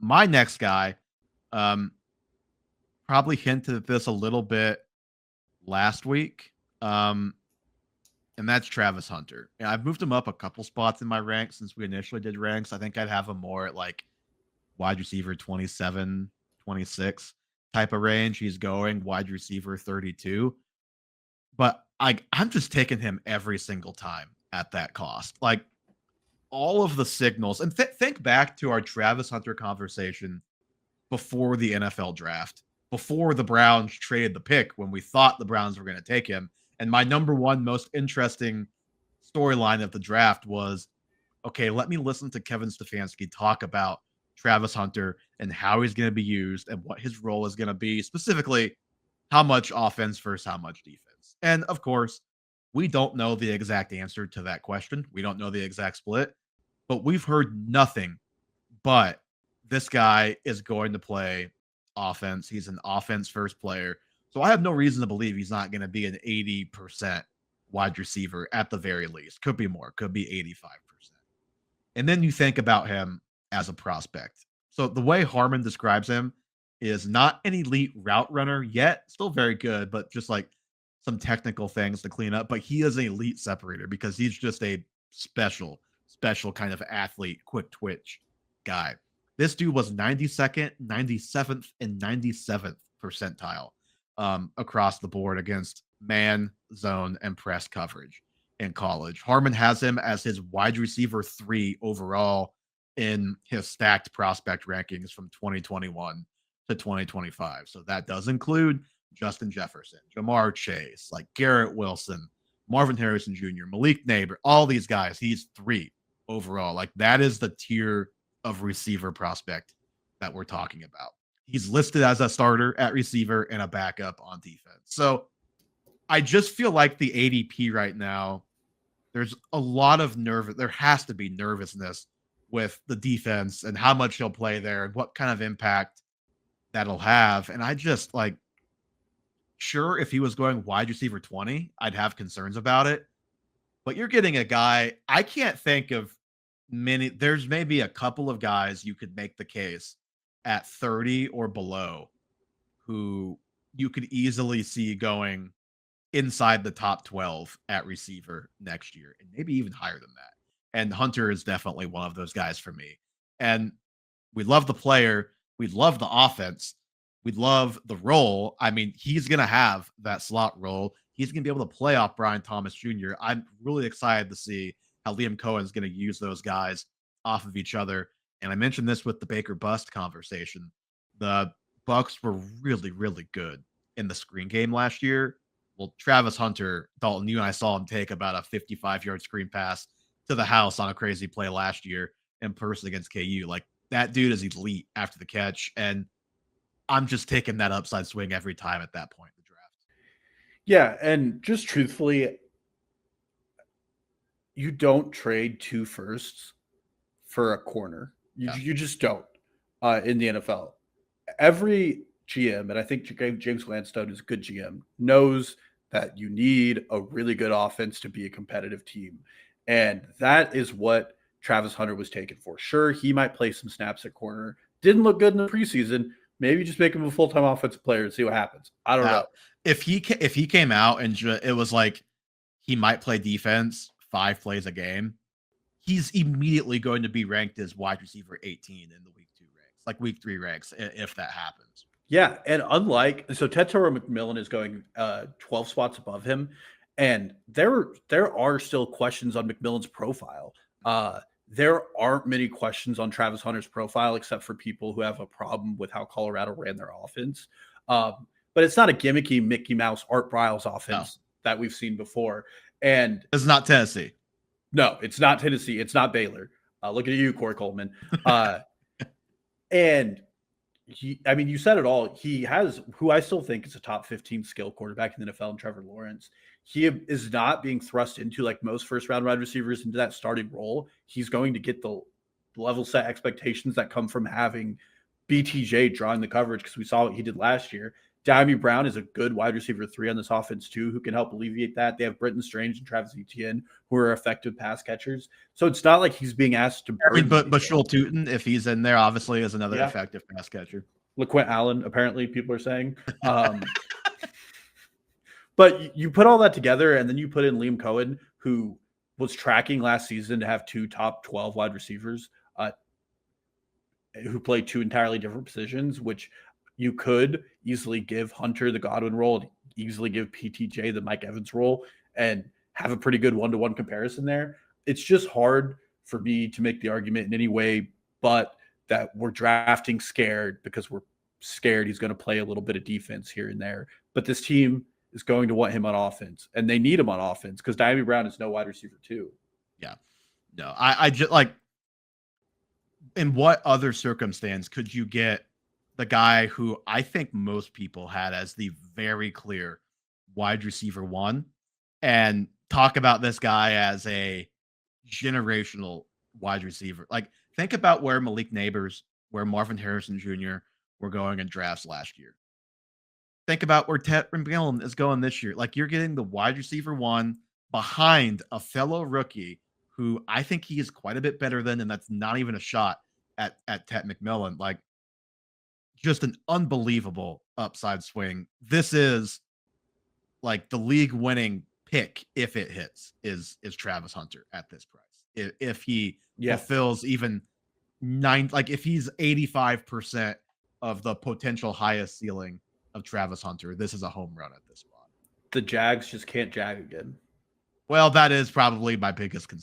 my next guy, um, probably hinted at this a little bit last week. And that's Travis Hunter. And I've moved him up a couple spots in my ranks since we initially did ranks. I think I'd have him more at like wide receiver 27, 26 type of range. He's going wide receiver 32. But I'm just taking him every single time at that cost. Like all of the signals, and think back to our Travis Hunter conversation before the NFL draft, before the Browns traded the pick when we thought the Browns were going to take him. And my number one most interesting storyline of the draft was, okay, let me listen to Kevin Stefanski talk about Travis Hunter and how he's going to be used and what his role is going to be, specifically how much offense versus how much defense. And of course, we don't know the exact answer to that question. We don't know the exact split, but we've heard nothing but this guy is going to play offense. He's an offense first player. So I have no reason to believe he's not going to be an 80% wide receiver at the very least. Could be more, could be 85%. And then you think about him as a prospect. So the way Harmon describes him is not an elite route runner yet, still very good, but just like some technical things to clean up. But he is an elite separator because he's just a special kind of athlete, quick twitch guy. This dude was 92nd, 97th, and 97th percentile across the board against man, zone, and press coverage in college. Harmon has him as his wide receiver 3 overall in his stacked prospect rankings from 2021 to 2025. So that does include Justin Jefferson, Jamar Chase, like Garrett Wilson, Marvin Harrison Jr., Malik Neighbor, all these guys. He's 3 overall. Like that is the tier of receiver prospect that we're talking about. He's listed as a starter at receiver and a backup on defense. So I just feel like the ADP right now, there's a lot of there has to be nervousness with the defense and how much he'll play there and what kind of impact that'll have. And I just like, sure, if he was going wide receiver 20, I'd have concerns about it. But you're getting a guy, I can't think of there's maybe a couple of guys you could make the case at 30 or below who you could easily see going inside the top 12 at receiver next year and maybe even higher than that. And Hunter is definitely one of those guys for me. And we love the player. We love the offense. We love the role. I mean, he's going to have that slot role. He's going to be able to play off Brian Thomas Jr. I'm really excited to see how Liam Cohen's going to use those guys off of each other. And I mentioned this with the Baker bust conversation. The Bucks were really, really good in the screen game last year. Well, Travis Hunter, Dalton, you and I saw him take about a 55-yard screen pass to the house on a crazy play last year in person against KU. Like that dude is elite after the catch. And I'm just taking that upside swing every time at that point in the draft. Yeah. And just truthfully, you don't trade 2 firsts for a corner. You just don't in the NFL. Every GM, and I think James Gladstone is a good GM, knows that you need a really good offense to be a competitive team. And that is what Travis Hunter was taken for. Sure, he might play some snaps at corner. Didn't look good in the preseason. Maybe just make him a full-time offensive player and see what happens. I don't know. If he came out and it was like he might play defense 5 plays a game, he's immediately going to be ranked as wide receiver 18 in the week 2 ranks, like week 3 ranks, if that happens. Yeah, and Tetairoa McMillan is going 12 spots above him, and there are still questions on McMillan's profile. There aren't many questions on Travis Hunter's profile except for people who have a problem with how Colorado ran their offense. But it's not a gimmicky Mickey Mouse Art Briles offense that we've seen before. And it's not Tennessee. No, it's not Tennessee. It's not Baylor. Look at you, Corey Coleman. And you said it all. He has who I still think is a top 15 skill quarterback in the NFL, and Trevor Lawrence. He is not being thrust into like most first-round wide receivers into that starting role. He's going to get the level set expectations that come from having BTJ drawing the coverage because we saw what he did last year. Diami Brown is a good wide receiver 3 on this offense too, who can help alleviate that. They have Britton Strange and Travis Etienne, who are effective pass catchers. So it's not like he's being asked to burn. I mean, but Schultz-Tootin, if he's in there, obviously is another effective pass catcher. LaQuint Allen, apparently, people are saying. But you put all that together, and then you put in Liam Cohen, who was tracking last season to have 2 top 12 wide receivers who play 2 entirely different positions, which you could easily give Hunter the Godwin role, easily give PTJ the Mike Evans role, and have a pretty good one-to-one comparison there. It's just hard for me to make the argument in any way but that we're drafting scared because we're scared he's going to play a little bit of defense here and there. But this team is going to want him on offense, and they need him on offense because Diami Brown is no wide receiver 2. Yeah. No, I just like, in what other circumstance could you get the guy who I think most people had as the very clear wide receiver 1 and talk about this guy as a generational wide receiver? Like, think about where Malik Neighbors, where Marvin Harrison Jr. were going in drafts last year. Think about where Ted McMillan is going this year. Like, you're getting the wide receiver 1 behind a fellow rookie who I think he is quite a bit better than, and that's not even a shot at Ted McMillan. Like, just an unbelievable upside swing. This is like the league winning pick, if it hits, is Travis Hunter at this price. If he fulfills even if he's 85% of the potential highest ceiling of Travis Hunter, this is a home run at this spot. The Jags just can't jag again. Well, that is probably my biggest concern.